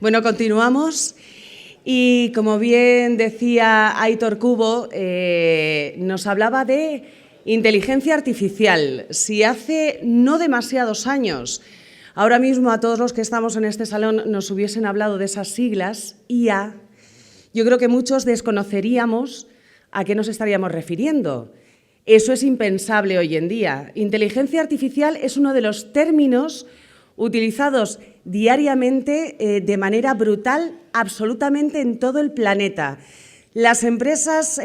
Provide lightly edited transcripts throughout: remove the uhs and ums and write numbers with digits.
Bueno, continuamos y como bien decía Aitor Kubo, nos hablaba de inteligencia artificial. Si hace no demasiados años, ahora mismo a todos los que estamos en este salón nos hubiesen hablado de esas siglas, IA, yo creo que muchos desconoceríamos a qué nos estaríamos refiriendo. Eso es impensable hoy en día. Inteligencia artificial es uno de los términos utilizados diariamente de manera brutal absolutamente en todo el planeta. Las empresas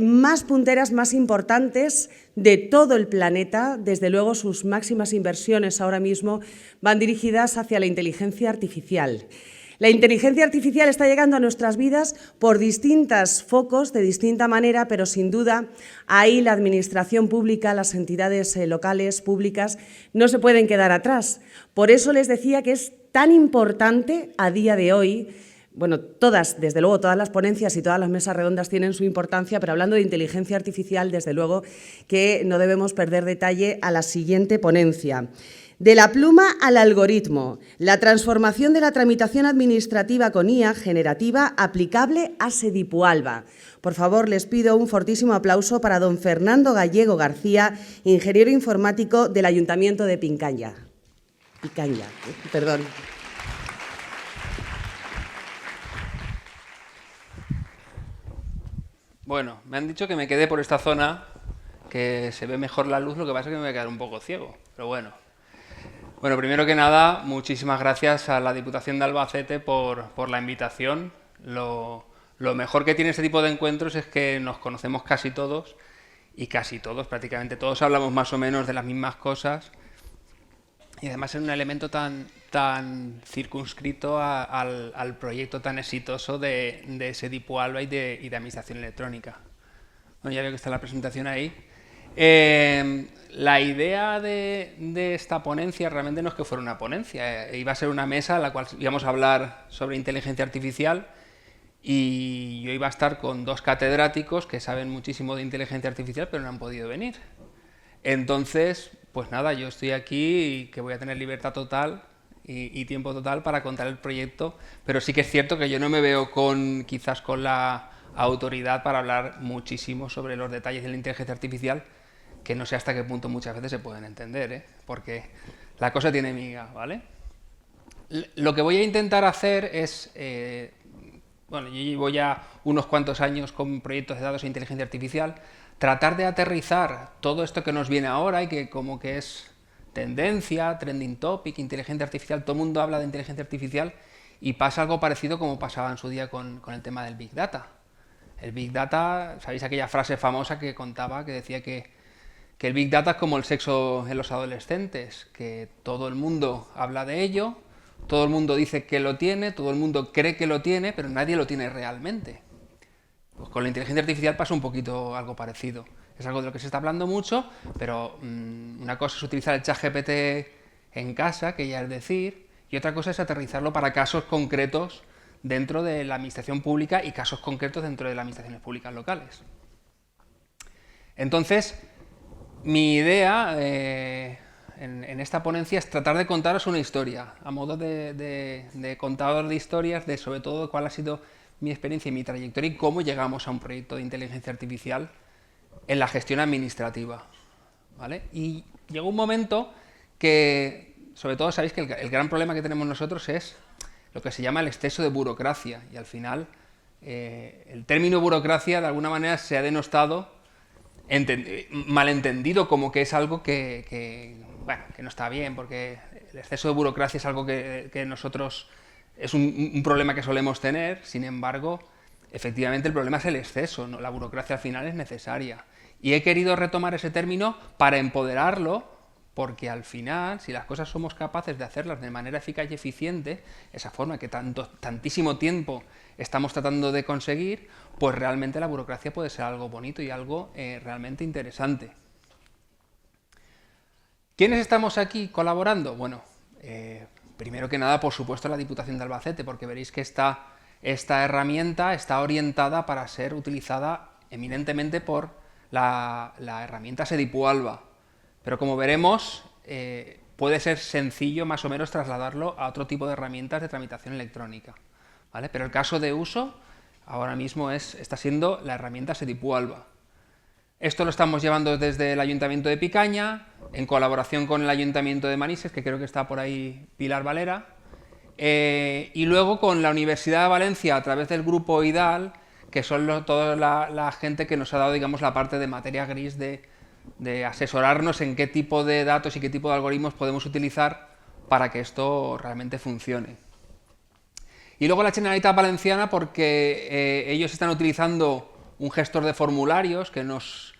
más punteras, más importantes de todo el planeta, desde luego sus máximas inversiones ahora mismo van dirigidas hacia la inteligencia artificial. La inteligencia artificial está llegando a nuestras vidas por distintos focos, de distinta manera, pero sin duda ahí la administración pública, las entidades locales, públicas, no se pueden quedar atrás. Por eso les decía que es tan importante a día de hoy, bueno, desde luego, todas las ponencias y todas las mesas redondas tienen su importancia, pero hablando de inteligencia artificial, desde luego que no debemos perder detalle a la siguiente ponencia. De la pluma al algoritmo, la transformación de la tramitación administrativa con IA generativa aplicable a Sedipualba. Por favor, les pido un fortísimo aplauso para don Fernando Gallego García, ingeniero informático del Ayuntamiento de Picaña. Perdón. Bueno, me han dicho que me quede por esta zona, que se ve mejor la luz, lo que pasa es que me voy a quedar un poco ciego, pero bueno. Bueno, primero que nada, muchísimas gracias a la Diputación de Albacete por la invitación. Lo mejor que tiene este tipo de encuentros es que nos conocemos casi todos, y casi todos, prácticamente todos, hablamos más o menos de las mismas cosas, y además es un elemento tan circunscrito al proyecto tan exitoso de Sedipualba y de Administración Electrónica. Bueno, ya veo que está la presentación ahí. La idea de esta ponencia realmente no es que fuera una ponencia, iba a ser una mesa en la cual íbamos a hablar sobre inteligencia artificial y yo iba a estar con dos catedráticos que saben muchísimo de inteligencia artificial pero no han podido venir. Entonces, pues nada, yo estoy aquí y que voy a tener libertad total y tiempo total para contar el proyecto, pero sí que es cierto que yo no me veo quizás con la autoridad para hablar muchísimo sobre los detalles de la inteligencia artificial, que no sé hasta qué punto muchas veces se pueden entender, porque la cosa tiene miga, ¿vale? Lo que voy a intentar hacer es, bueno, yo llevo ya unos cuantos años con proyectos de datos e inteligencia artificial, tratar de aterrizar todo esto que nos viene ahora y que como que es tendencia, trending topic, inteligencia artificial, todo el mundo habla de inteligencia artificial y pasa algo parecido como pasaba en su día con el tema del Big Data. El Big Data, ¿sabéis aquella frase famosa que contaba, que decía que el Big Data es como el sexo en los adolescentes, que todo el mundo habla de ello, todo el mundo dice que lo tiene, todo el mundo cree que lo tiene, pero nadie lo tiene realmente. Pues con la inteligencia artificial pasa un poquito algo parecido. Es algo de lo que se está hablando mucho, pero una cosa es utilizar el ChatGPT en casa, que ya es decir, y otra cosa es aterrizarlo para casos concretos dentro de la administración pública y casos concretos dentro de las administraciones públicas locales. Entonces, mi idea en esta ponencia es tratar de contaros una historia, a modo de contador de historias, de sobre todo cuál ha sido mi experiencia y mi trayectoria y cómo llegamos a un proyecto de inteligencia artificial en la gestión administrativa, ¿vale? Y llegó un momento que, sobre todo, sabéis que el gran problema que tenemos nosotros es lo que se llama el exceso de burocracia, y al final el término burocracia de alguna manera se ha denostado, malentendido como que es algo que no está bien, porque el exceso de burocracia es algo que nosotros es un problema que solemos tener. Sin embargo, efectivamente el problema es el exceso, ¿no? La burocracia al final es necesaria. Y he querido retomar ese término para empoderarlo, porque al final, si las cosas somos capaces de hacerlas de manera eficaz y eficiente, esa forma que tantísimo tiempo estamos tratando de conseguir, pues realmente la burocracia puede ser algo bonito y algo realmente interesante. ¿Quiénes estamos aquí colaborando? Bueno, primero que nada, por supuesto, la Diputación de Albacete, porque veréis que esta herramienta está orientada para ser utilizada eminentemente por la herramienta Sedipualba. Pero como veremos, puede ser sencillo más o menos trasladarlo a otro tipo de herramientas de tramitación electrónica, ¿vale? Pero el caso de uso ahora mismo está siendo la herramienta Sedipualba. Esto lo estamos llevando desde el Ayuntamiento de Picaña, en colaboración con el Ayuntamiento de Manises, que creo que está por ahí Pilar Valera, y luego con la Universidad de Valencia a través del grupo IDAL, que son toda la gente que nos ha dado, digamos, la parte de materia gris de asesorarnos en qué tipo de datos y qué tipo de algoritmos podemos utilizar para que esto realmente funcione. Y luego la Generalitat Valenciana, porque ellos están utilizando un gestor de formularios que nos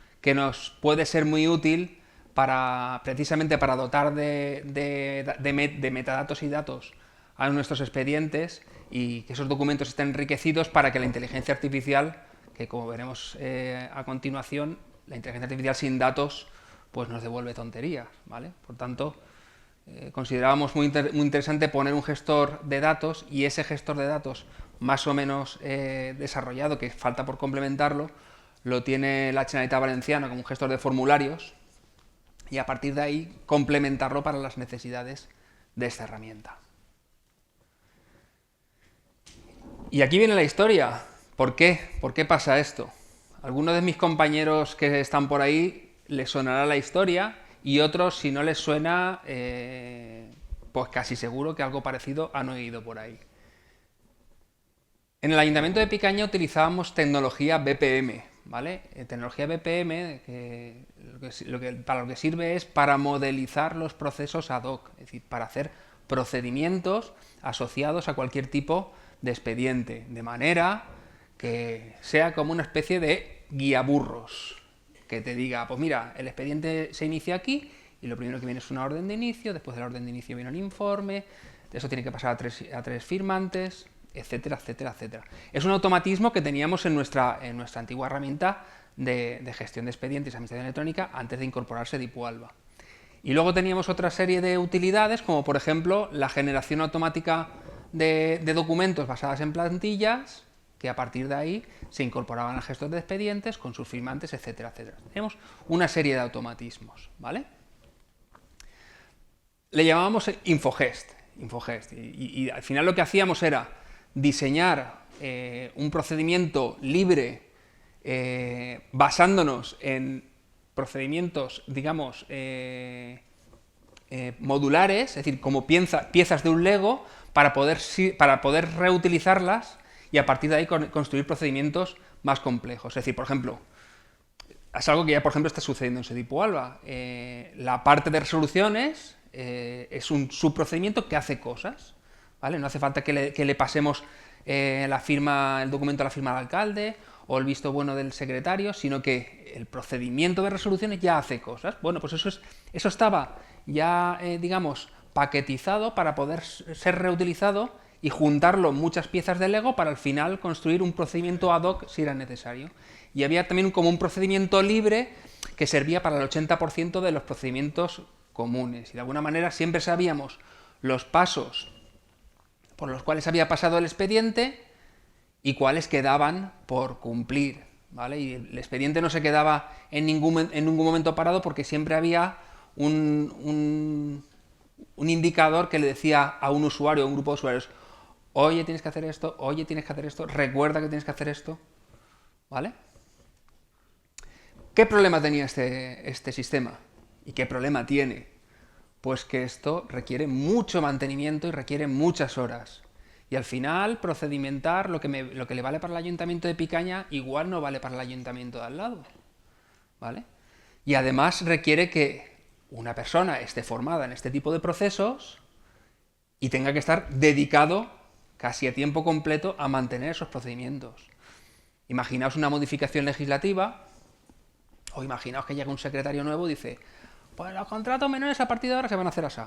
puede ser muy útil precisamente para dotar de metadatos y datos a nuestros expedientes y que esos documentos estén enriquecidos para que la inteligencia artificial, que como veremos a continuación, la inteligencia artificial sin datos pues nos devuelve tonterías, ¿vale? Por tanto, considerábamos muy interesante poner un gestor de datos, y ese gestor de datos más o menos desarrollado, que falta por complementarlo, lo tiene la Generalitat Valenciana como un gestor de formularios, y a partir de ahí complementarlo para las necesidades de esta herramienta. Y aquí viene la historia. ¿Por qué? ¿Por qué pasa esto? Algunos de mis compañeros que están por ahí les sonará la historia, y otros, si no les suena, pues casi seguro que algo parecido han oído por ahí. En el Ayuntamiento de Picaña utilizábamos tecnología BPM, ¿vale? Tecnología BPM, para lo que sirve es para modelizar los procesos ad hoc, es decir, para hacer procedimientos asociados a cualquier tipo de expediente, de manera que sea como una especie de guiaburros, que te diga, pues mira, el expediente se inicia aquí, y lo primero que viene es una orden de inicio, después de la orden de inicio viene un informe, eso tiene que pasar a tres firmantes, etcétera, etcétera, etcétera. Es un automatismo que teníamos en nuestra antigua herramienta de gestión de expedientes y administración electrónica antes de incorporarse Sedipualba. Y luego teníamos otra serie de utilidades, como por ejemplo la generación automática de documentos basadas en plantillas, que a partir de ahí se incorporaban al gestor de expedientes con sus firmantes, etcétera, etcétera. Tenemos una serie de automatismos, ¿vale? Le llamábamos Infogest, y al final lo que hacíamos era diseñar un procedimiento libre basándonos en procedimientos, digamos, modulares, es decir, como piezas de un Lego, para poder reutilizarlas y a partir de ahí construir procedimientos más complejos. Es decir, por ejemplo, es algo que ya, por ejemplo, está sucediendo en Sedipualba. La parte de resoluciones es un subprocedimiento que hace cosas, ¿vale? No hace falta que le pasemos el documento a la firma del alcalde o el visto bueno del secretario, sino que el procedimiento de resoluciones ya hace cosas. Bueno, pues eso estaba ya, digamos, paquetizado para poder ser reutilizado y juntarlo en muchas piezas de Lego para al final construir un procedimiento ad hoc si era necesario. Y había también como un procedimiento libre que servía para el 80% de los procedimientos comunes. Y de alguna manera siempre sabíamos los pasos por los cuales había pasado el expediente y cuáles quedaban por cumplir, ¿vale? Y el expediente no se quedaba en ningún momento parado, porque siempre había un indicador que le decía a un usuario, a un grupo de usuarios: oye, tienes que hacer esto, oye, tienes que hacer esto, recuerda que tienes que hacer esto, ¿vale? ¿Qué problema tenía este sistema? ¿Y qué problema tiene? Pues que esto requiere mucho mantenimiento y requiere muchas horas. Y al final, procedimentar lo que le vale para el Ayuntamiento de Picaña igual no vale para el Ayuntamiento de al lado, ¿vale? Y además requiere que una persona esté formada en este tipo de procesos y tenga que estar dedicado casi a tiempo completo a mantener esos procedimientos. Imaginaos una modificación legislativa, o imaginaos que llega un secretario nuevo y dice: pues los contratos menores a partir de ahora se van a hacer así.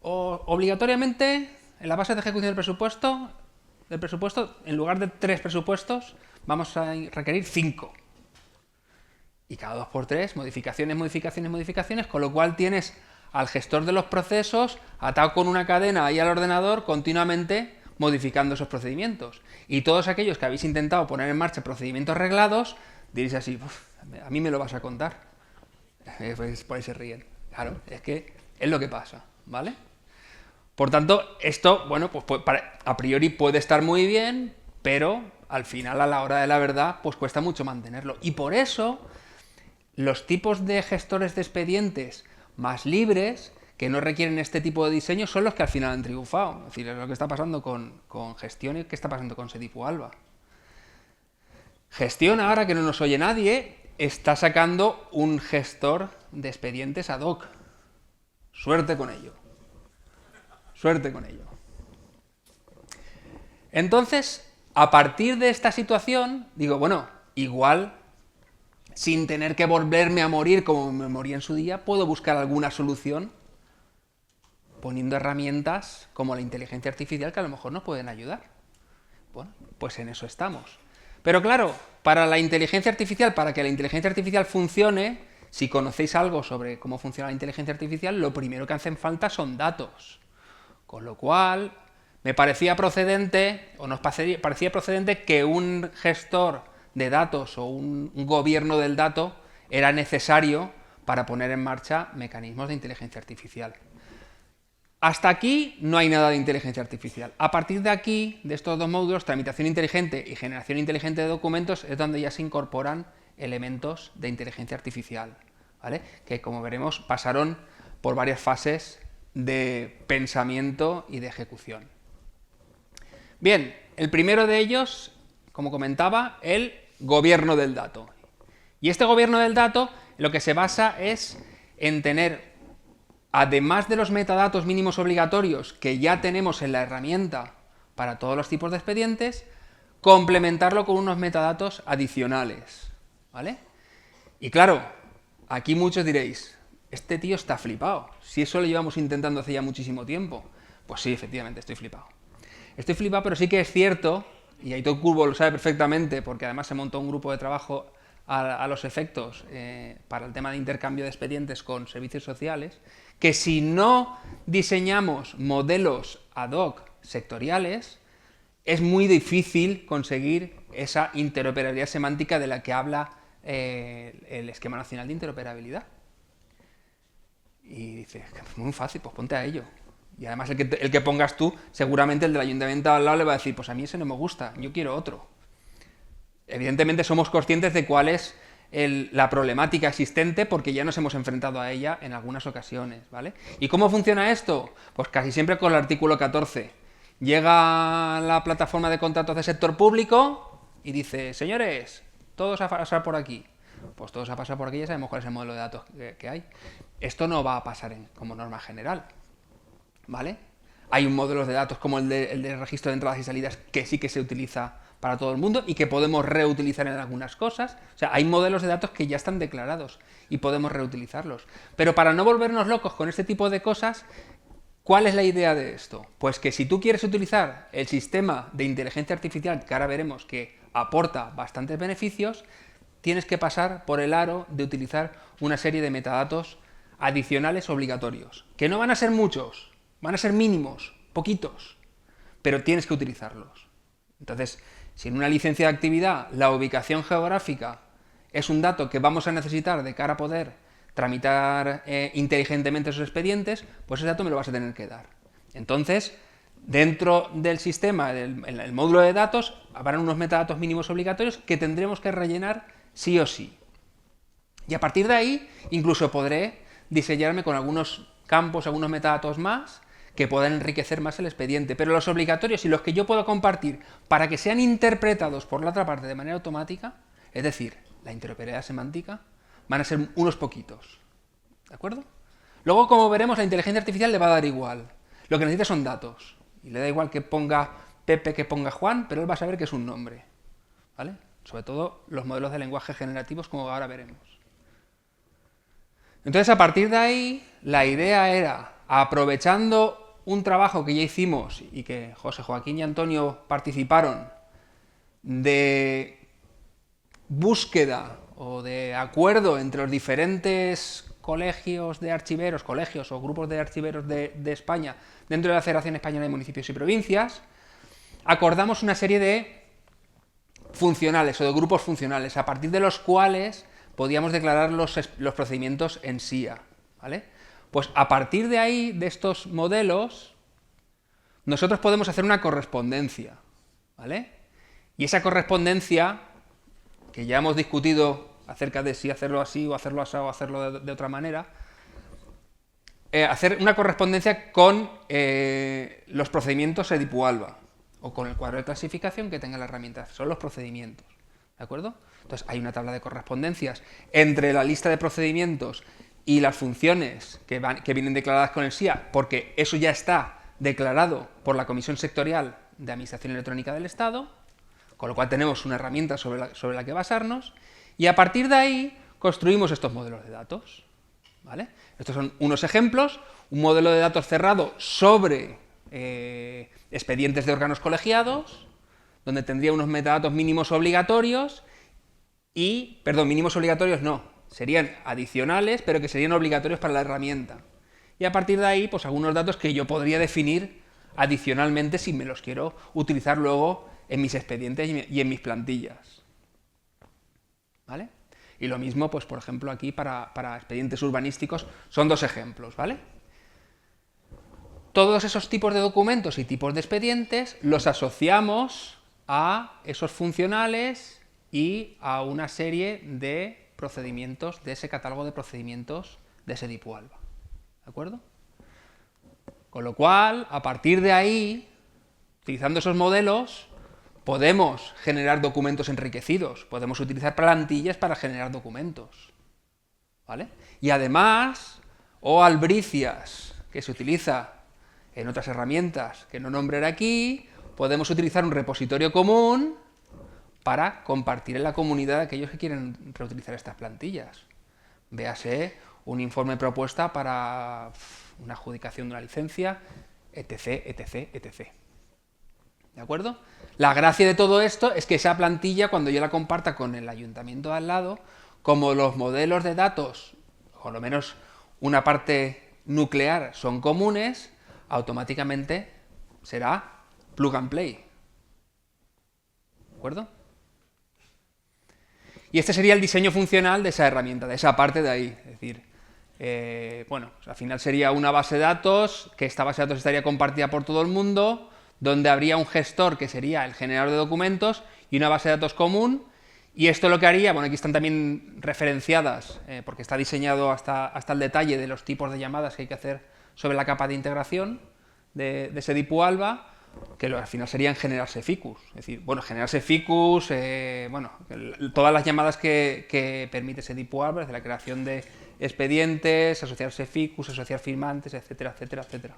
O obligatoriamente, en la base de ejecución del presupuesto, en lugar de 3 presupuestos, vamos a requerir 5. Y cada 2x3, modificaciones, modificaciones, modificaciones, con lo cual tienes al gestor de los procesos atado con una cadena ahí al ordenador continuamente modificando esos procedimientos. Y todos aquellos que habéis intentado poner en marcha procedimientos reglados, diréis así: a mí me lo vas a contar. Pues por ahí se ríen. Claro, es que Es lo que pasa, ¿vale? Por tanto, esto, bueno, pues a priori puede estar muy bien, pero al final, a la hora de la verdad, pues cuesta mucho mantenerlo. Y por eso, los tipos de gestores de expedientes más libres, que no requieren este tipo de diseño, son los que al final han triunfado. Es decir, es lo que está pasando con Gestión y qué está pasando con Sedifu Alba. Gestión, ahora que no nos oye nadie, está sacando un gestor de expedientes ad hoc. Suerte con ello. Suerte con ello. Entonces, a partir de esta situación, digo, bueno, igual, sin tener que volverme a morir como me morí en su día, puedo buscar alguna solución poniendo herramientas como la inteligencia artificial que a lo mejor nos pueden ayudar. Bueno, pues en eso estamos. Pero claro, para que la inteligencia artificial funcione, si conocéis algo sobre cómo funciona la inteligencia artificial, lo primero que hacen falta son datos. Con lo cual, me parecía procedente, o nos parecía procedente, que un gestor de datos o un gobierno del dato era necesario para poner en marcha mecanismos de inteligencia artificial. Hasta aquí no hay nada de inteligencia artificial. A partir de aquí, de estos dos módulos, tramitación inteligente y generación inteligente de documentos, es donde ya se incorporan elementos de inteligencia artificial, ¿vale? Que, como veremos, pasaron por varias fases de pensamiento y de ejecución. Bien, el primero de ellos, como comentaba, el gobierno del dato. Y este gobierno del dato lo que se basa es en tener, además de los metadatos mínimos obligatorios que ya tenemos en la herramienta para todos los tipos de expedientes, complementarlo con unos metadatos adicionales, ¿vale? Y claro, aquí muchos diréis, este tío está flipado, si eso lo llevamos intentando hace ya muchísimo tiempo. Pues sí, efectivamente, estoy flipado. Estoy flipado, pero sí que es cierto, y Aitor Cubo lo sabe perfectamente, porque además se montó un grupo de trabajo a los efectos para el tema de intercambio de expedientes con servicios sociales, que si no diseñamos modelos ad hoc sectoriales, es muy difícil conseguir esa interoperabilidad semántica de la que habla el Esquema Nacional de Interoperabilidad. Y dices, muy fácil, pues ponte a ello. Y además el que pongas tú, seguramente el del ayuntamiento al lado le va a decir, pues a mí ese no me gusta, yo quiero otro. Evidentemente somos conscientes de cuál es la problemática existente porque ya nos hemos enfrentado a ella en algunas ocasiones, ¿vale? ¿Y cómo funciona esto? Pues casi siempre con el artículo 14. Llega la plataforma de contratos de sector público y dice, señores, todos a pasar por aquí. Pues todos a pasar por aquí y ya sabemos cuál es el modelo de datos que hay. Esto no va a pasar como norma general, ¿vale? Hay un modelo de datos como el de registro de entradas y salidas que sí que se utiliza para todo el mundo y que podemos reutilizar en algunas cosas. O sea, hay modelos de datos que ya están declarados y podemos reutilizarlos. Pero para no volvernos locos con este tipo de cosas, ¿cuál es la idea de esto? Pues que si tú quieres utilizar el sistema de inteligencia artificial, que ahora veremos que aporta bastantes beneficios, tienes que pasar por el aro de utilizar una serie de metadatos adicionales obligatorios, que no van a ser muchos, van a ser mínimos, poquitos, pero tienes que utilizarlos. Entonces, si en una licencia de actividad la ubicación geográfica es un dato que vamos a necesitar de cara a poder tramitar inteligentemente esos expedientes, pues ese dato me lo vas a tener que dar. Entonces, dentro del sistema, el módulo de datos, habrán unos metadatos mínimos obligatorios que tendremos que rellenar sí o sí. Y a partir de ahí, incluso podré diseñarme con algunos campos, algunos metadatos más, que puedan enriquecer más el expediente. Pero los obligatorios y los que yo puedo compartir para que sean interpretados por la otra parte de manera automática, es decir, la interoperabilidad semántica, van a ser unos poquitos. ¿De acuerdo? Luego, como veremos, la inteligencia artificial le va a dar igual. Lo que necesita son datos. Y le da igual que ponga Pepe, que ponga Juan, pero él va a saber que es un nombre. ¿Vale? Sobre todo los modelos de lenguaje generativos, como ahora veremos. Entonces, a partir de ahí, la idea era, aprovechando un trabajo que ya hicimos y que José Joaquín y Antonio participaron, de búsqueda o de acuerdo entre los diferentes colegios de archiveros, colegios o grupos de archiveros de España, dentro de la Federación Española de Municipios y Provincias, acordamos una serie de funcionales o de grupos funcionales, a partir de los cuales podíamos declarar los procedimientos en SIA, ¿vale? Pues a partir de ahí, de estos modelos, nosotros podemos hacer una correspondencia, ¿vale? Y esa correspondencia, que ya hemos discutido acerca de si hacerlo así o hacerlo así o hacerlo de otra manera, hacer una correspondencia con los procedimientos Edipo-Alba o con el cuadro de clasificación que tenga la herramienta. Son los procedimientos, ¿de acuerdo? Entonces hay una tabla de correspondencias entre la lista de procedimientos y las funciones que vienen declaradas con el SIA, porque eso ya está declarado por la Comisión Sectorial de Administración Electrónica del Estado, con lo cual tenemos una herramienta sobre la que basarnos, y a partir de ahí construimos estos modelos de datos, ¿vale? Estos son unos ejemplos, un modelo de datos cerrado sobre expedientes de órganos colegiados, donde tendría unos metadatos mínimos obligatorios y, perdón, mínimos obligatorios no, serían adicionales, pero que serían obligatorios para la herramienta. Y a partir de ahí, pues algunos datos que yo podría definir adicionalmente si me los quiero utilizar luego en mis expedientes y en mis plantillas, ¿vale? Y lo mismo, pues por ejemplo, aquí para expedientes urbanísticos son dos ejemplos, ¿vale? Todos esos tipos de documentos y tipos de expedientes los asociamos a esos funcionales y a una serie de procedimientos de ese catálogo de procedimientos de ese Edipo-Alba, ¿de acuerdo? Con lo cual, a partir de ahí, utilizando esos modelos, podemos generar documentos enriquecidos, podemos utilizar plantillas para generar documentos, ¿vale? Y además, o albricias, que se utiliza en otras herramientas que no nombraré aquí, podemos utilizar un repositorio común para compartir en la comunidad a aquellos que quieren reutilizar estas plantillas. Véase un informe propuesta para una adjudicación de una licencia, etc, etc, etc. ¿De acuerdo? La gracia de todo esto es que esa plantilla, cuando yo la comparta con el ayuntamiento de al lado, como los modelos de datos, o por lo menos una parte nuclear, son comunes, automáticamente será plug and play. ¿De acuerdo? Y este sería el diseño funcional de esa herramienta, de esa parte de ahí. Es decir, bueno, al final sería una base de datos, que esta base de datos estaría compartida por todo el mundo, donde habría un gestor que sería el generador de documentos y una base de datos común. Y esto lo que haría, bueno, aquí están también referenciadas, porque está diseñado hasta el detalle de los tipos de llamadas que hay que hacer sobre la capa de integración de ese Edipo-Alba, que al final serían generarse ficus. Es decir, bueno, generarse ficus, bueno, todas las llamadas que permite ese Edipo-Alba, desde la creación de expedientes, asociarse ficus, asociar firmantes, etcétera, etcétera, etcétera.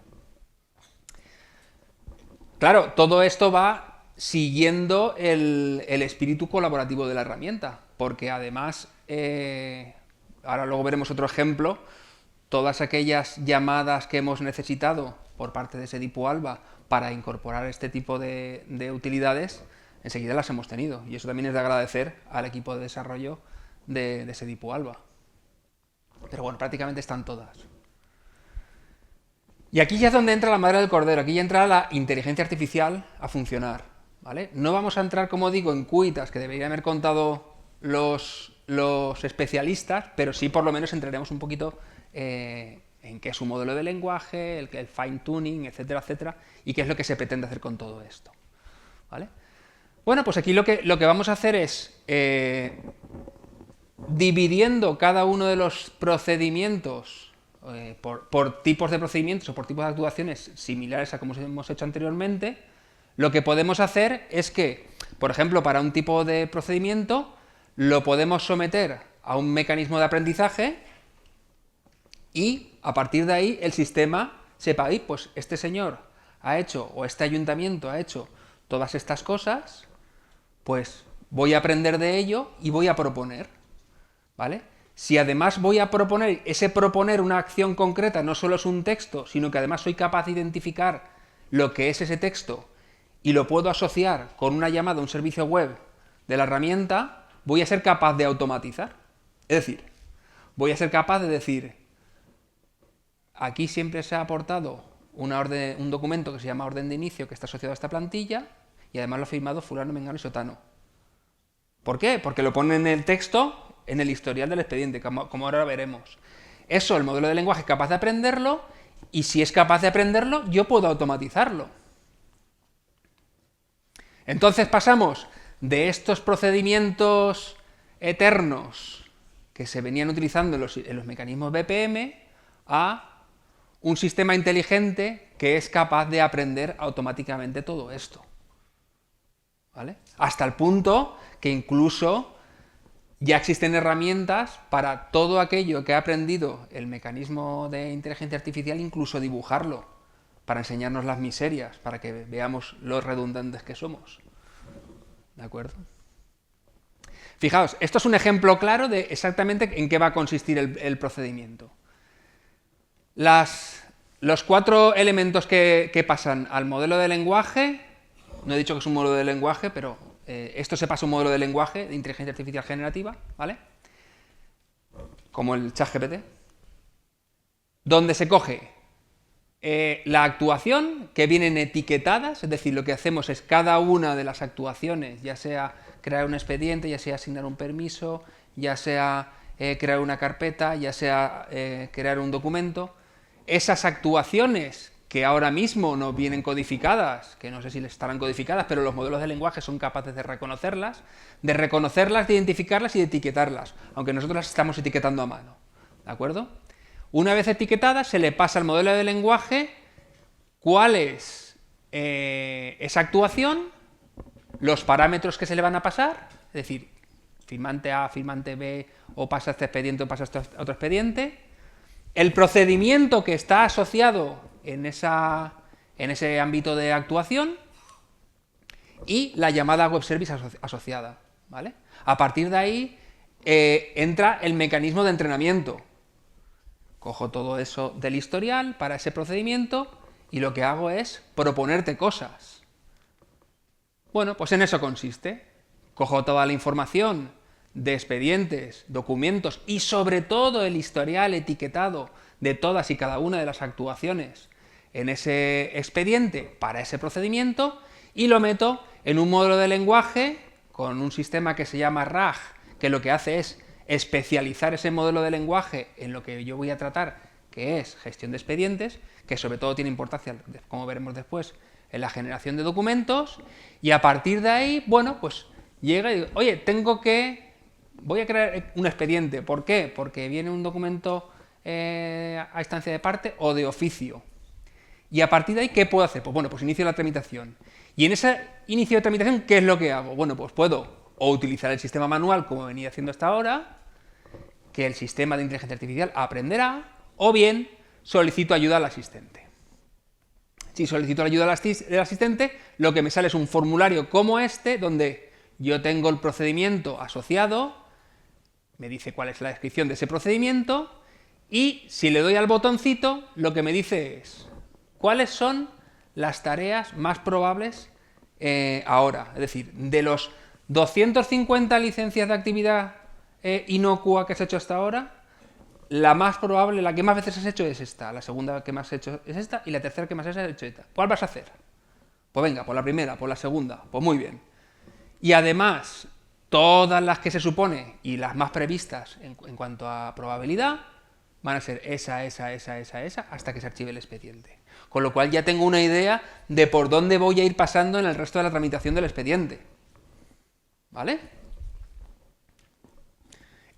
Claro, todo esto va siguiendo el espíritu colaborativo de la herramienta, porque además, ahora luego veremos otro ejemplo, todas aquellas llamadas que hemos necesitado por parte de ese Edipo-Alba para incorporar este tipo de utilidades, enseguida las hemos tenido, y eso también es de agradecer al equipo de desarrollo de ese Edipo-Alba. Pero bueno, prácticamente están todas. Y aquí ya es donde entra la madre del cordero, aquí ya entra la inteligencia artificial a funcionar, ¿vale? No vamos a entrar, como digo, en cuitas que deberían haber contado los especialistas, pero sí por lo menos entraremos un poquito en qué es un modelo de lenguaje, el fine tuning, etcétera, etcétera, y qué es lo que se pretende hacer con todo esto, ¿vale? Bueno, pues aquí lo que vamos a hacer es, dividiendo cada uno de los procedimientos por tipos de procedimientos o por tipos de actuaciones similares a como hemos hecho anteriormente, lo que podemos hacer es que, por ejemplo, para un tipo de procedimiento, lo podemos someter a un mecanismo de aprendizaje y a partir de ahí el sistema sepa, pues este señor ha hecho, o este ayuntamiento ha hecho todas estas cosas, pues voy a aprender de ello y voy a proponer, ¿vale? Si además voy a proponer, ese proponer una acción concreta no solo es un texto, sino que además soy capaz de identificar lo que es ese texto y lo puedo asociar con una llamada a un servicio web de la herramienta, voy a ser capaz de automatizar. Es decir, voy a ser capaz de decir, aquí siempre se ha aportado un documento que se llama orden de inicio que está asociado a esta plantilla y además lo ha firmado fulano, mengano y sotano. ¿Por qué? Porque lo pone en el texto, en el historial del expediente, como ahora veremos. Eso el modelo de lenguaje es capaz de aprenderlo, y si es capaz de aprenderlo, yo puedo automatizarlo. Entonces pasamos de estos procedimientos eternos que se venían utilizando en los mecanismos BPM a un sistema inteligente que es capaz de aprender automáticamente todo esto. ¿Vale? Hasta el punto que incluso ya existen herramientas para todo aquello que ha aprendido el mecanismo de inteligencia artificial, incluso dibujarlo, para enseñarnos las miserias, para que veamos lo redundantes que somos. ¿De acuerdo? Fijaos, esto es un ejemplo claro de exactamente en qué va a consistir el procedimiento. Los 4 elementos que pasan al modelo de lenguaje, no he dicho que es un modelo de lenguaje, pero esto se pasa a un modelo de lenguaje de inteligencia artificial generativa, ¿vale? Como el ChatGPT, donde se coge la actuación, que vienen etiquetadas, es decir, lo que hacemos es cada una de las actuaciones, ya sea crear un expediente, ya sea asignar un permiso, ya sea crear una carpeta, ya sea crear un documento. Esas actuaciones que ahora mismo no vienen codificadas, que no sé si estarán codificadas, pero los modelos de lenguaje son capaces de reconocerlas, de identificarlas y de etiquetarlas, aunque nosotros las estamos etiquetando a mano, ¿de acuerdo? Una vez etiquetadas, se le pasa al modelo de lenguaje cuál es esa actuación, los parámetros que se le van a pasar, es decir, firmante A, firmante B, o pasa este expediente o pasa este otro expediente, el procedimiento que está asociado en ese ámbito de actuación y la llamada web service asociada, ¿vale? A partir de ahí entra el mecanismo de entrenamiento. Cojo todo eso del historial para ese procedimiento y lo que hago es proponerte cosas. Bueno, pues en eso consiste. Cojo toda la información de expedientes, documentos y sobre todo el historial etiquetado de todas y cada una de las actuaciones en ese expediente para ese procedimiento y lo meto en un modelo de lenguaje con un sistema que se llama RAG, que lo que hace es especializar ese modelo de lenguaje en lo que yo voy a tratar, que es gestión de expedientes, que sobre todo tiene importancia, como veremos después, en la generación de documentos, y a partir de ahí, bueno, pues llega y digo, oye, voy a crear un expediente. ¿Por qué? Porque viene un documento a instancia de parte o de oficio. Y a partir de ahí, ¿qué puedo hacer? Pues bueno, pues inicio la tramitación. Y en ese inicio de tramitación, ¿qué es lo que hago? Bueno, pues puedo o utilizar el sistema manual, como venía haciendo hasta ahora, que el sistema de inteligencia artificial aprenderá, o bien solicito ayuda al asistente. Si solicito la ayuda del asistente, lo que me sale es un formulario como este, donde yo tengo el procedimiento asociado, me dice cuál es la descripción de ese procedimiento, y si le doy al botoncito, lo que me dice es cuáles son las tareas más probables ahora. Es decir, de los 250 licencias de actividad inocua que has hecho hasta ahora, la más probable, la que más veces has hecho es esta, la segunda que más has hecho es esta y la tercera que más has hecho es esta. ¿Cuál vas a hacer? Pues venga, por la primera, por la segunda, pues muy bien. Y además, todas las que se supone y las más previstas en cuanto a probabilidad van a ser esa, hasta que se archive el expediente. Con lo cual ya tengo una idea de por dónde voy a ir pasando en el resto de la tramitación del expediente. ¿Vale?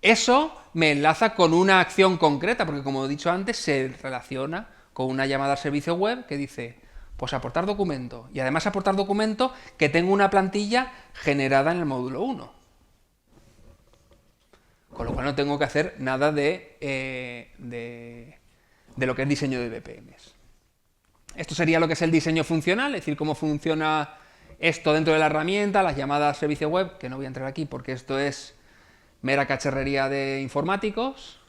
Eso me enlaza con una acción concreta, porque como he dicho antes, se relaciona con una llamada al servicio web que dice, pues aportar documento, y además aportar documento que tengo una plantilla generada en el módulo 1. Con lo cual no tengo que hacer nada de lo que es diseño de BPMs. Esto sería lo que es el diseño funcional, es decir, cómo funciona esto dentro de la herramienta, las llamadas servicio web, que no voy a entrar aquí porque esto es mera cacharrería de informáticos.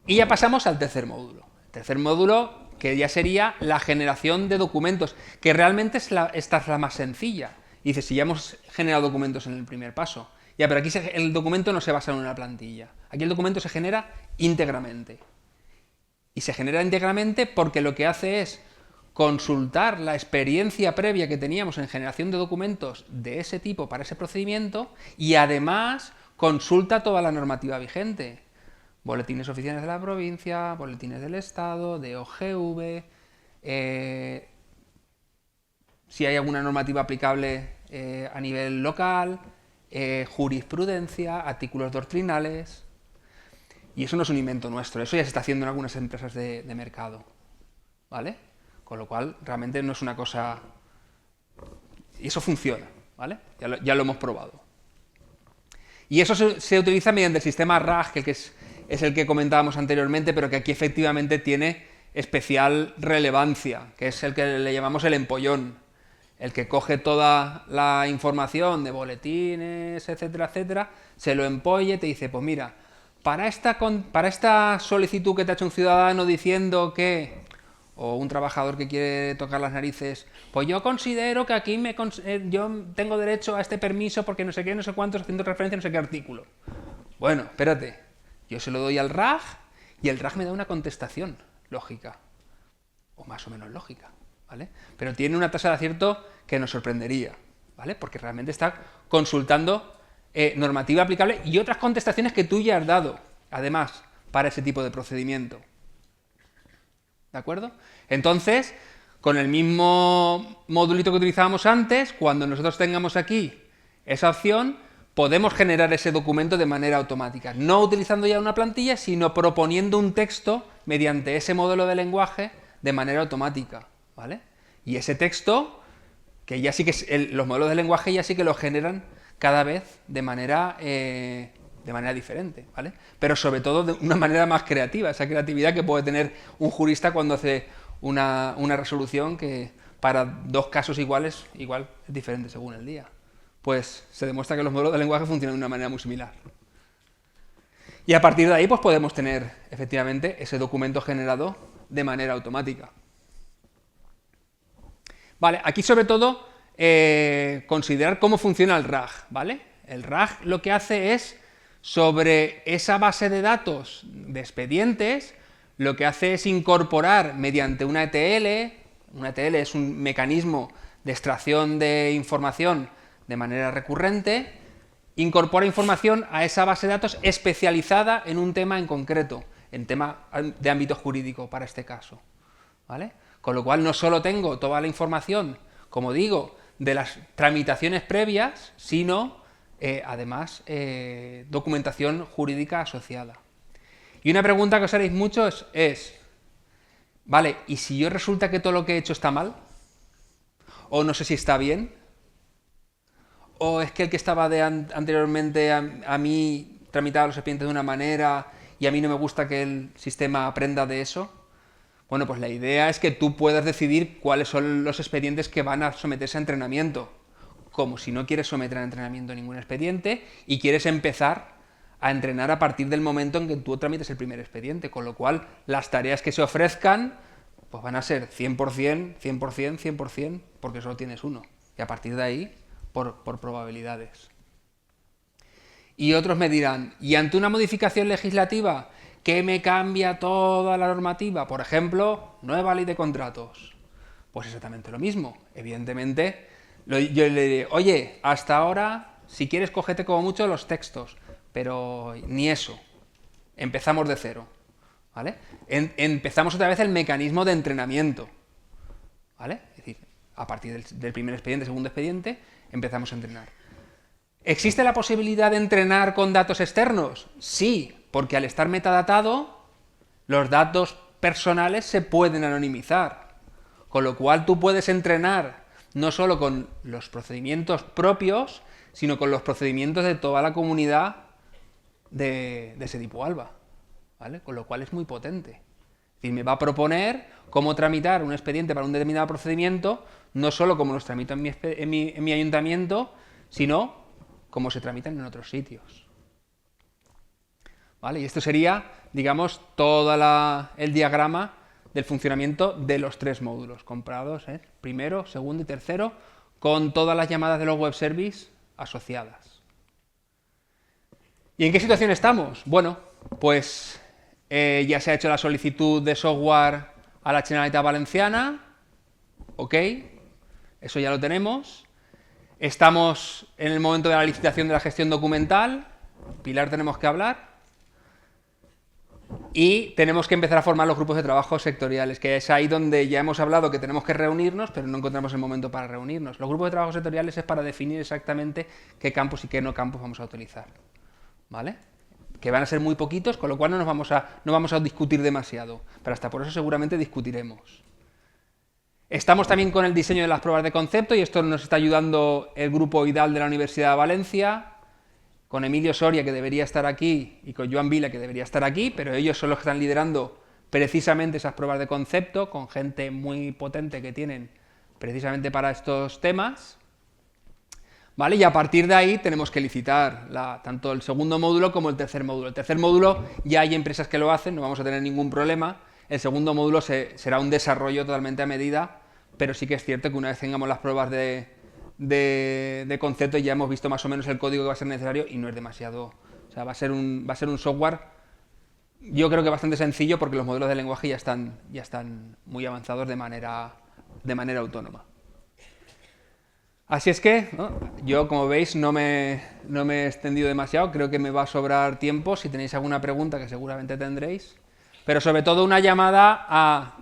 Y ya pasamos al tercer módulo. El tercer módulo, que ya sería la generación de documentos, que realmente esta es la más sencilla. Y dice, si ya hemos generado documentos en el primer paso. Ya, pero aquí el documento no se basa en una plantilla. Aquí el documento se genera íntegramente. Y se genera íntegramente porque lo que hace es consultar la experiencia previa que teníamos en generación de documentos de ese tipo para ese procedimiento y además consulta toda la normativa vigente. boletines oficiales de la provincia, boletines del Estado, de OGV, si hay alguna normativa aplicable a nivel local, jurisprudencia, artículos doctrinales. Y eso no es un invento nuestro, eso ya se está haciendo en algunas empresas de mercado, ¿vale? Con lo cual, realmente no es una cosa... Y eso funciona, ¿vale? Ya lo hemos probado. Y eso se utiliza mediante el sistema RAG, que es el que comentábamos anteriormente, pero que aquí efectivamente tiene especial relevancia, que es el que le llamamos el empollón, el que coge toda la información de boletines, etcétera, etcétera, se lo empolle y te dice, pues mira, para esta solicitud que te ha hecho un ciudadano diciendo que, o un trabajador que quiere tocar las narices, pues yo considero que aquí yo tengo derecho a este permiso porque no sé qué, no sé cuántos, haciendo referencia a no sé qué artículo. Bueno, espérate, yo se lo doy al RAG y el RAG me da una contestación lógica, o más o menos lógica, ¿vale? Pero tiene una tasa de acierto que nos sorprendería, ¿vale? Porque realmente está consultando normativa aplicable y otras contestaciones que tú ya has dado, además, para ese tipo de procedimiento. ¿De acuerdo? Entonces, con el mismo modulito que utilizábamos antes, cuando nosotros tengamos aquí esa opción, podemos generar ese documento de manera automática, no utilizando ya una plantilla, sino proponiendo un texto mediante ese modelo de lenguaje de manera automática, ¿vale? Y ese texto, que ya sí que los modelos de lenguaje ya sí que lo generan cada vez de manera diferente, ¿vale? Pero sobre todo de una manera más creativa, esa creatividad que puede tener un jurista cuando hace una resolución que para dos casos iguales, igual es diferente según el día. Pues se demuestra que los modelos de lenguaje funcionan de una manera muy similar. Y a partir de ahí pues podemos tener efectivamente ese documento generado de manera automática. Vale, aquí sobre todo considerar cómo funciona el RAG, ¿vale? El RAG lo que hace es, sobre esa base de datos de expedientes, lo que hace es incorporar mediante una ETL es un mecanismo de extracción de información de manera recurrente, incorpora información a esa base de datos especializada en un tema en concreto, en tema de ámbito jurídico para este caso, ¿vale? Con lo cual no solo tengo toda la información, como digo, de las tramitaciones previas, sino además documentación jurídica asociada. Y una pregunta que os haréis muchos es, vale, ¿y si yo resulta que todo lo que he hecho está mal? ¿O no sé si está bien? ¿O es que el que estaba anteriormente a mí tramitaba los expedientes de una manera y a mí no me gusta que el sistema aprenda de eso? Bueno, pues la idea es que tú puedas decidir cuáles son los expedientes que van a someterse a entrenamiento, como si no quieres someter a entrenamiento ningún expediente y quieres empezar a entrenar a partir del momento en que tú tramites el primer expediente, con lo cual las tareas que se ofrezcan pues van a ser 100%, 100%, 100%, porque solo tienes uno, y a partir de ahí por probabilidades. Y otros me dirán, ¿y ante una modificación legislativa que me cambia toda la normativa? Por ejemplo, nueva ley de contratos. Pues exactamente lo mismo. Evidentemente, yo le diré, oye, hasta ahora, si quieres, cógete como mucho los textos, pero ni eso. Empezamos de cero, ¿vale? Empezamos otra vez el mecanismo de entrenamiento, ¿vale? Es decir, a partir del primer expediente, segundo expediente, empezamos a entrenar. ¿Existe la posibilidad de entrenar con datos externos? Sí, porque al estar metadatado, los datos personales se pueden anonimizar, con lo cual tú puedes entrenar no solo con los procedimientos propios, sino con los procedimientos de toda la comunidad de Sedipo Alba, ¿vale? Con lo cual es muy potente. Es decir, me va a proponer cómo tramitar un expediente para un determinado procedimiento, no solo como los tramito en mi ayuntamiento, sino como se tramitan en otros sitios. ¿Vale? Y esto sería, digamos, todo el diagrama del funcionamiento de los tres módulos comprados, primero, segundo y tercero, con todas las llamadas de los web service asociadas. ¿Y en qué situación estamos? Bueno, pues ya se ha hecho la solicitud de software a la Generalitat Valenciana, ok, eso ya lo tenemos. Estamos en el momento de la licitación de la gestión documental. Pilar, tenemos que hablar. Y tenemos que empezar a formar los grupos de trabajo sectoriales, que es ahí donde ya hemos hablado que tenemos que reunirnos, pero no encontramos el momento para reunirnos. Los grupos de trabajo sectoriales es para definir exactamente qué campus y qué no campus vamos a utilizar, ¿vale? Que van a ser muy poquitos, con lo cual no vamos a discutir demasiado, pero hasta por eso seguramente discutiremos. Estamos también con el diseño de las pruebas de concepto y esto nos está ayudando el grupo IDAL de la Universidad de Valencia, con Emilio Soria, que debería estar aquí, y con Joan Vila, que debería estar aquí, pero ellos son los que están liderando precisamente esas pruebas de concepto, con gente muy potente que tienen precisamente para estos temas, ¿vale? Y a partir de ahí tenemos que licitar tanto el segundo módulo como el tercer módulo. El tercer módulo ya hay empresas que lo hacen, no vamos a tener ningún problema. El segundo módulo será un desarrollo totalmente a medida, pero sí que es cierto que una vez tengamos las pruebas de concepto ya hemos visto más o menos el código que va a ser necesario y no es demasiado, o sea, va a ser un software, yo creo que bastante sencillo porque los modelos de lenguaje ya están muy avanzados de manera autónoma. Así es que, ¿no? Yo, como veis, no me he extendido demasiado, creo que me va a sobrar tiempo si tenéis alguna pregunta, que seguramente tendréis, pero sobre todo una llamada a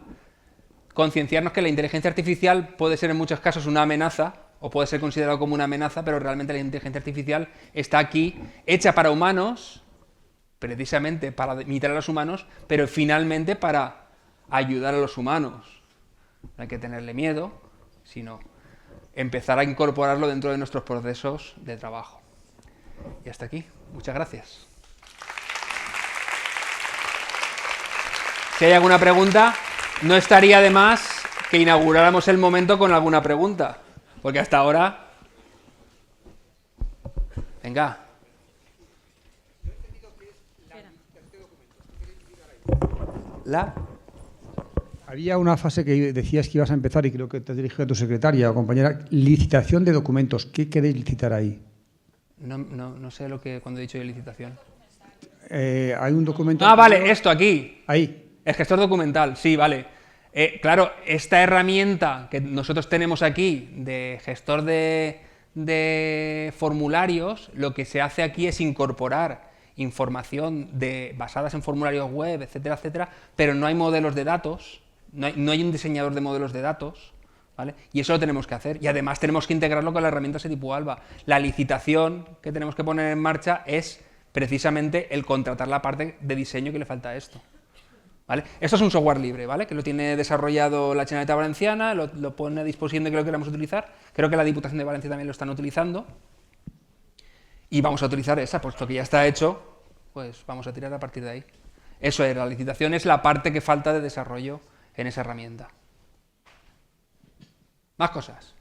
concienciarnos que la inteligencia artificial puede ser en muchos casos una amenaza, o puede ser considerado como una amenaza, pero realmente la inteligencia artificial está aquí, hecha para humanos, precisamente para imitar a los humanos, pero finalmente para ayudar a los humanos. No hay que tenerle miedo, sino empezar a incorporarlo dentro de nuestros procesos de trabajo. Y hasta aquí. Muchas gracias. Si hay alguna pregunta, no estaría de más que inauguráramos el momento con alguna pregunta. Porque hasta ahora... Venga. Había una fase que decías que ibas a empezar y creo que te dirige a tu secretaria o compañera. Licitación de documentos. ¿Qué queréis licitar ahí? No sé lo que cuando he dicho de licitación. Hay un documento... Ah, vale, esto aquí. Ahí. El gestor documental, sí, vale. Claro, esta herramienta que nosotros tenemos aquí de gestor de formularios, lo que se hace aquí es incorporar información basadas en formularios web, etcétera, etcétera, pero no hay modelos de datos, no hay un diseñador de modelos de datos, ¿vale? Y eso lo tenemos que hacer, y además tenemos que integrarlo con la herramienta Setipo Alba. La licitación que tenemos que poner en marcha es precisamente el contratar la parte de diseño que le falta a esto. ¿Vale? Esto es un software libre, ¿vale? Que lo tiene desarrollado la Generalitat Valenciana, lo pone a disposición de que lo queramos utilizar. Creo que la Diputación de Valencia también lo están utilizando. Y vamos a utilizar esa, puesto que ya está hecho, pues vamos a tirar a partir de ahí. Eso es, la licitación es la parte que falta de desarrollo en esa herramienta. Más cosas.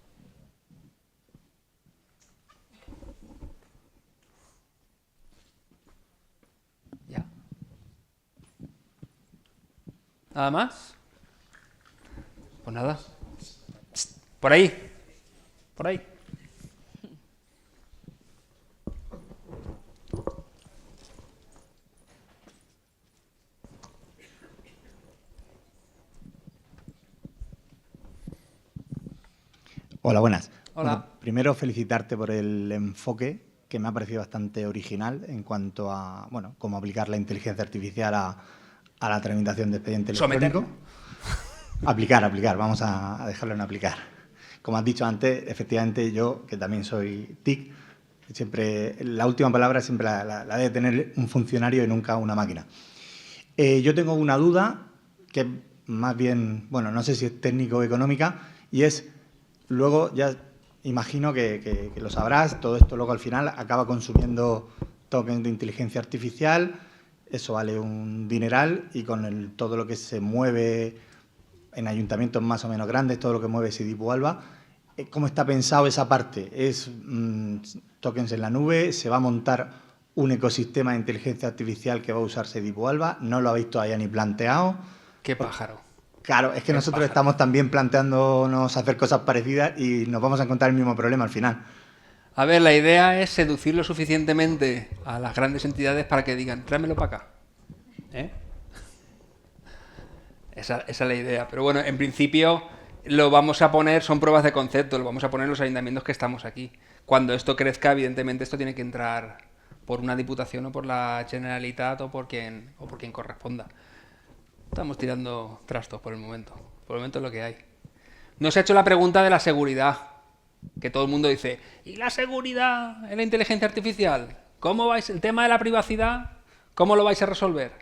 Ya. ¿Nada más? Pues nada. Por ahí. Por ahí. Hola, buenas. Hola. Bueno, primero felicitarte por el enfoque que me ha parecido bastante original en cuanto a, bueno, cómo aplicar la inteligencia artificial a la tramitación de expediente electrónico. Aplicar, vamos a dejarlo en aplicar. Como has dicho antes, efectivamente yo, que también soy TIC, siempre, la última palabra siempre la debe tener un funcionario y nunca una máquina. Yo tengo una duda que más bien, bueno, no sé si es técnico o económica, y es, luego ya imagino que lo sabrás, todo esto luego al final acaba consumiendo tokens de inteligencia artificial, eso vale un dineral y con todo lo que se mueve en ayuntamientos más o menos grandes, todo lo que mueve Setipo Alba, ¿cómo está pensado esa parte? ¿Es tokens en la nube? ¿Se va a montar un ecosistema de inteligencia artificial que va a usar Setipo Alba? ¿No lo habéis todavía ni planteado? ¡Qué pájaro! Claro, es que nosotros estamos también planteándonos hacer cosas parecidas y nos vamos a encontrar el mismo problema al final. A ver, la idea es seducir lo suficientemente a las grandes entidades para que digan, tráemelo para acá. Esa es la idea. Pero bueno, en principio lo vamos a poner, son pruebas de concepto, lo vamos a poner en los ayuntamientos que estamos aquí. Cuando esto crezca, evidentemente esto tiene que entrar por una diputación o por la Generalitat o por quien corresponda. Estamos tirando trastos por el momento. Por el momento es lo que hay. No se ha hecho la pregunta de la seguridad, que todo el mundo dice, ¿y la seguridad en la inteligencia artificial? ¿Cómo vais? El tema de la privacidad, ¿cómo lo vais a resolver?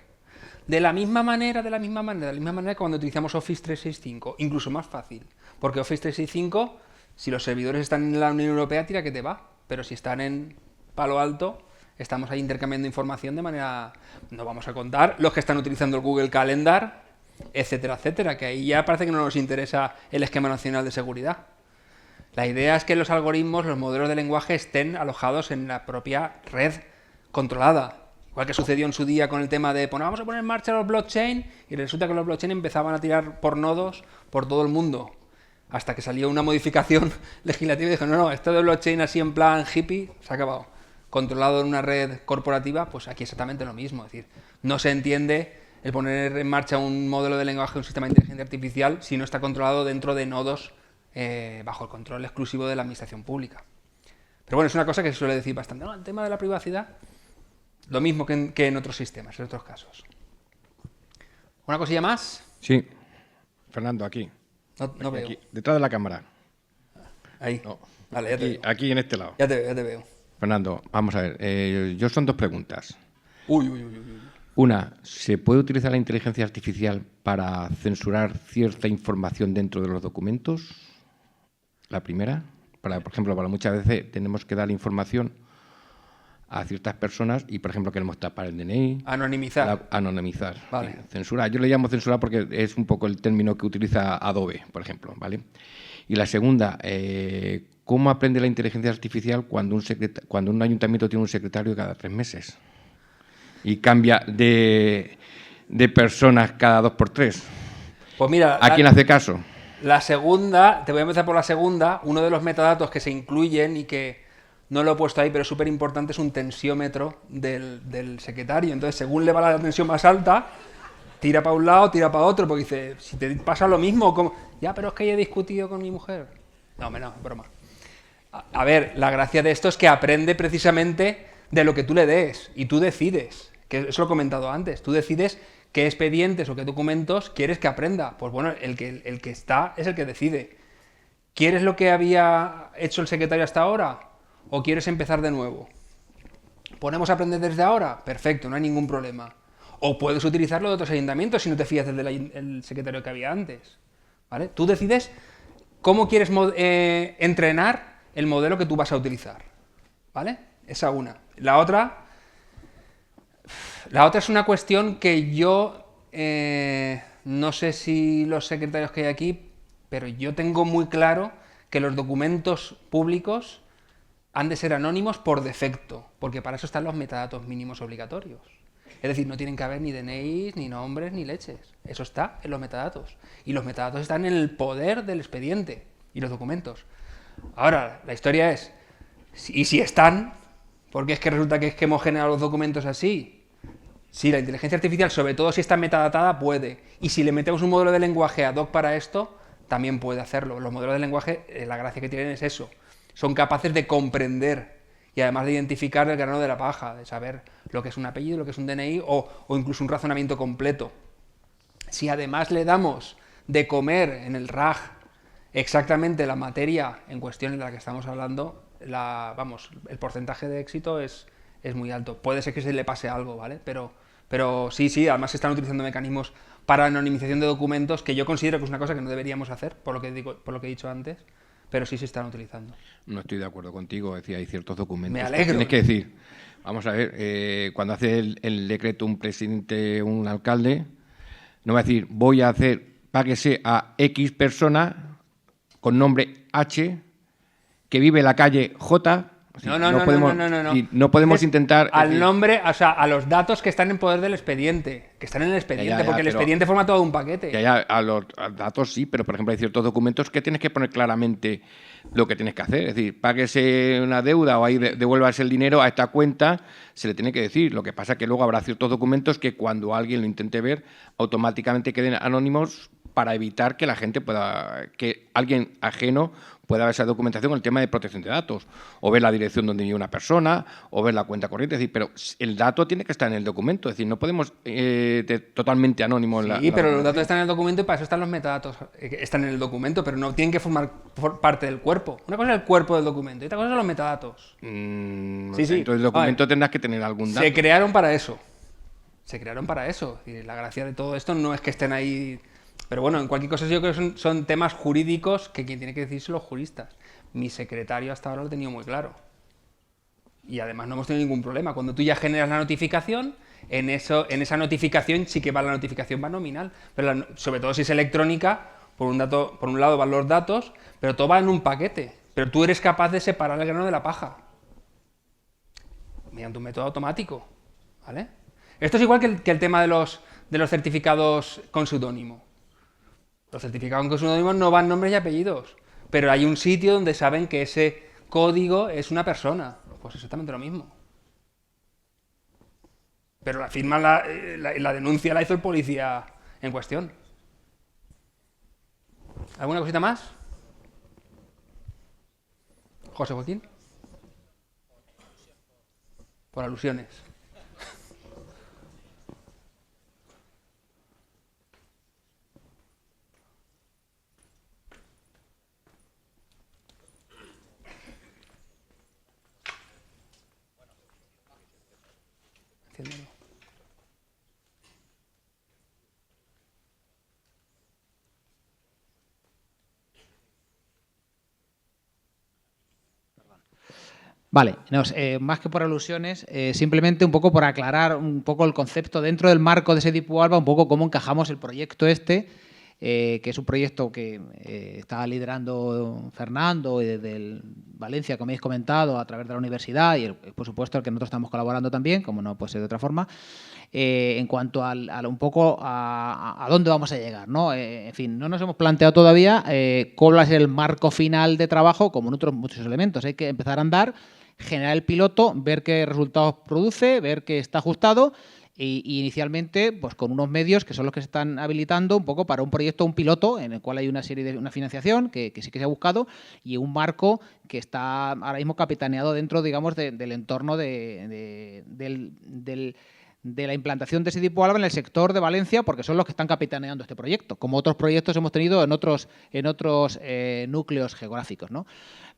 De la misma manera que cuando utilizamos Office 365, incluso más fácil. Porque Office 365, si los servidores están en la Unión Europea, tira que te va. Pero si están en Palo Alto, estamos ahí intercambiando información de manera... No vamos a contar los que están utilizando el Google Calendar, etcétera, etcétera, que ahí ya parece que no nos interesa el esquema nacional de seguridad. La idea es que los algoritmos, los modelos de lenguaje estén alojados en la propia red controlada. Igual que sucedió en su día con el tema de vamos a poner en marcha los blockchain, y resulta que los blockchain empezaban a tirar por nodos por todo el mundo. Hasta que salió una modificación legislativa y dijo, no, esto de blockchain así en plan hippie se ha acabado. Controlado en una red corporativa, pues aquí exactamente lo mismo. Es decir, no se entiende el poner en marcha un modelo de lenguaje, un sistema de inteligencia artificial, si no está controlado dentro de nodos bajo el control exclusivo de la administración pública. Pero bueno, es una cosa que se suele decir bastante. No, el tema de la privacidad, lo mismo que en otros sistemas, en otros casos. ¿Una cosilla más? Sí. Fernando, aquí. No veo. Aquí, detrás de la cámara. Ahí. No. Vale, ya te veo. Aquí en este lado. Ya te veo. Fernando, vamos a ver. Yo son dos preguntas. Uy. Una, ¿se puede utilizar la inteligencia artificial para censurar cierta información dentro de los documentos? La primera. Por ejemplo, para muchas veces tenemos que dar información a ciertas personas y, por ejemplo, queremos tapar el DNI. Anonimizar. Anonimizar. Vale. Censurar. Yo le llamo censurar porque es un poco el término que utiliza Adobe, por ejemplo, ¿vale? Y la segunda, ¿cómo aprende la inteligencia artificial cuando un ayuntamiento tiene un secretario cada 3 meses? Y cambia de personas cada 2 por 3. Pues mira, ¿A quién hace caso? La segunda, te voy a empezar por la segunda. Uno de los metadatos que se incluyen y que no lo he puesto ahí, pero es súper importante, es un tensiómetro del secretario. Entonces, según le va la tensión más alta, tira para un lado, tira para otro, porque dice, si te pasa lo mismo, ¿cómo? Ya, pero es que he discutido con mi mujer. No, broma. A ver, la gracia de esto es que aprende precisamente de lo que tú le des, y tú decides, que eso lo he comentado antes, tú decides qué expedientes o qué documentos quieres que aprenda. Pues bueno, el que está es el que decide. ¿Quieres lo que había hecho el secretario hasta ahora? ¿O quieres empezar de nuevo? ¿Ponemos a aprender desde ahora? Perfecto, no hay ningún problema. O puedes utilizarlo de otros ayuntamientos si no te fías del secretario que había antes. ¿Vale? Tú decides cómo quieres entrenar el modelo que tú vas a utilizar. ¿Vale? Esa una. La otra es una cuestión que yo no sé si los secretarios que hay aquí, pero yo tengo muy claro que los documentos públicos han de ser anónimos por defecto, porque para eso están los metadatos mínimos obligatorios. Es decir, no tienen que haber ni DNIs, ni nombres, ni leches. Eso está en los metadatos. Y los metadatos están en el poder del expediente y los documentos. Ahora, la historia es, ¿y si están? Porque es que resulta que hemos generado los documentos así. Sí, la inteligencia artificial, sobre todo si está metadatada, puede. Y si le metemos un modelo de lenguaje ad hoc para esto, también puede hacerlo. Los modelos de lenguaje, la gracia que tienen es eso. Son capaces de comprender y además de identificar el grano de la paja, de saber lo que es un apellido, lo que es un DNI o incluso un razonamiento completo. Si además le damos de comer en el RAG exactamente la materia en cuestión de la que estamos hablando, el porcentaje de éxito es muy alto. Puede ser que se le pase algo, ¿vale? Pero sí, además se están utilizando mecanismos para anonimización de documentos que yo considero que es una cosa que no deberíamos hacer, por lo que he dicho antes, pero sí se están utilizando. No estoy de acuerdo contigo, es decir, hay ciertos documentos. Me alegro. Tienes que decir, vamos a ver, cuando hace el decreto un presidente, un alcalde, no va a decir, voy a hacer, páguese a X persona con nombre H, que vive en la calle J. No podemos intentar... Al nombre, o sea, a los datos que están en poder del expediente, que están en el expediente, porque el expediente forma todo un paquete. A los datos sí, pero por ejemplo hay ciertos documentos que tienes que poner claramente lo que tienes que hacer. Es decir, páguese una deuda o ahí devuélvase el dinero a esta cuenta, se le tiene que decir. Lo que pasa es que luego habrá ciertos documentos que cuando alguien lo intente ver, automáticamente queden anónimos para evitar que la gente que alguien ajeno pueda ver esa documentación con el tema de protección de datos, o ver la dirección donde vive una persona, o ver la cuenta corriente, es decir, pero el dato tiene que estar en el documento, es decir, no podemos totalmente anónimo. Sí, pero los datos están en el documento y para eso están los metadatos, están en el documento, pero no tienen que formar parte del cuerpo. Una cosa es el cuerpo del documento y otra cosa son los metadatos. Sí. Sí. Entonces el documento tendrás que tener algún dato. Se crearon para eso. Se crearon para eso. Y la gracia de todo esto no es que estén ahí. Pero bueno, en cualquier cosa yo creo que son temas jurídicos que quien tiene que decir son los juristas. Mi secretario hasta ahora lo ha tenido muy claro. Y además no hemos tenido ningún problema. Cuando tú ya generas la notificación, en esa notificación sí que va la notificación va nominal. Pero sobre todo si es electrónica, por un lado van los datos, pero todo va en un paquete. Pero tú eres capaz de separar el grano de la paja. Mediante un método automático. ¿Vale? Esto es igual que el tema de los certificados con seudónimo. Los certificados con seudónimo no van nombres y apellidos, pero hay un sitio donde saben que ese código es una persona. Pues exactamente lo mismo. Pero la firma, la denuncia la hizo el policía en cuestión. ¿Alguna cosita más? José Joaquín. Por alusiones. Vale, más que por alusiones, simplemente un poco por aclarar un poco el concepto dentro del marco de Sedipu Alba, un poco cómo encajamos el proyecto que es un proyecto que está liderando Fernando y desde Valencia, como habéis comentado, a través de la universidad y, por supuesto, el que nosotros estamos colaborando también, como no puede ser de otra forma, en cuanto a un poco a dónde vamos a llegar, ¿no? En fin, no nos hemos planteado todavía cuál va a ser el marco final de trabajo, como en otros muchos elementos. Hay que empezar a andar, generar el piloto, ver qué resultados produce, ver que está ajustado y inicialmente pues con unos medios que son los que se están habilitando un poco para un proyecto, un piloto en el cual hay una financiación que sí que se ha buscado y un marco que está ahora mismo capitaneado dentro, digamos, del entorno de la implantación de Sedipu Alba en el sector de Valencia, porque son los que están capitaneando este proyecto, como otros proyectos hemos tenido en otros núcleos geográficos, ¿no?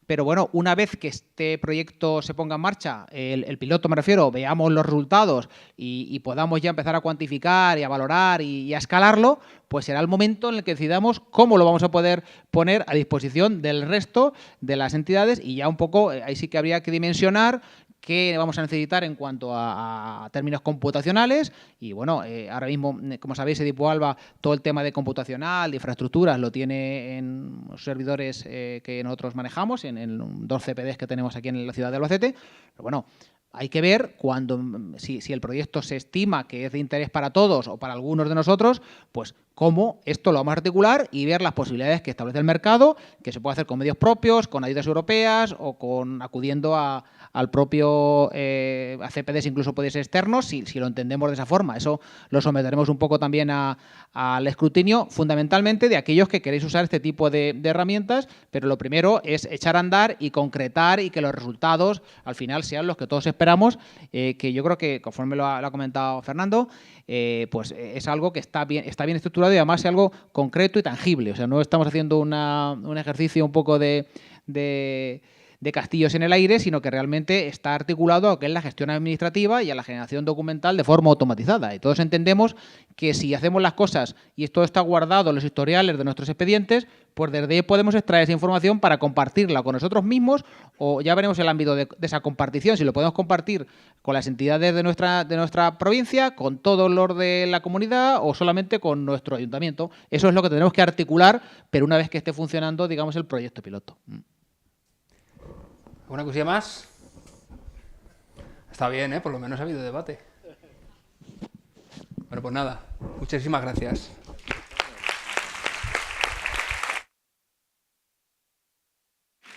Pero bueno, una vez que este proyecto se ponga en marcha, el piloto me refiero, veamos los resultados y podamos ya empezar a cuantificar y a valorar y a escalarlo, pues será el momento en el que decidamos cómo lo vamos a poder poner a disposición del resto de las entidades y ya un poco, ahí sí que habría que dimensionar qué vamos a necesitar en cuanto a términos computacionales y bueno, ahora mismo, como sabéis, Sedipu Alba, todo el tema de computacional, de infraestructuras, lo tiene en los servidores que nosotros manejamos, en 2 CPDs que tenemos aquí en la ciudad de Albacete, pero bueno, hay que ver si el proyecto se estima que es de interés para todos o para algunos de nosotros, pues cómo esto lo vamos a articular y ver las posibilidades que establece el mercado, que se puede hacer con medios propios, con ayudas europeas o acudiendo al propio a CPDs, incluso puede ser externos, si lo entendemos de esa forma. Eso lo someteremos un poco también al escrutinio, fundamentalmente de aquellos que queréis usar este tipo de herramientas, pero lo primero es echar a andar y concretar y que los resultados al final sean los que todos esperamos, que yo creo que, conforme lo ha comentado Fernando, pues es algo que está bien estructurado y además es algo concreto y tangible. O sea, no estamos haciendo un ejercicio un poco de castillos en el aire, sino que realmente está articulado a lo que es la gestión administrativa y a la generación documental de forma automatizada. Y todos entendemos que si hacemos las cosas y esto está guardado en los historiales de nuestros expedientes, pues desde ahí podemos extraer esa información para compartirla con nosotros mismos o ya veremos el ámbito de esa compartición, si lo podemos compartir con las entidades de nuestra provincia, con todos los de la comunidad o solamente con nuestro ayuntamiento. Eso es lo que tenemos que articular, pero una vez que esté funcionando, digamos, el proyecto piloto. ¿Una cosilla más? Está bien, ¿eh? Por lo menos ha habido debate. Bueno, pues nada, muchísimas gracias.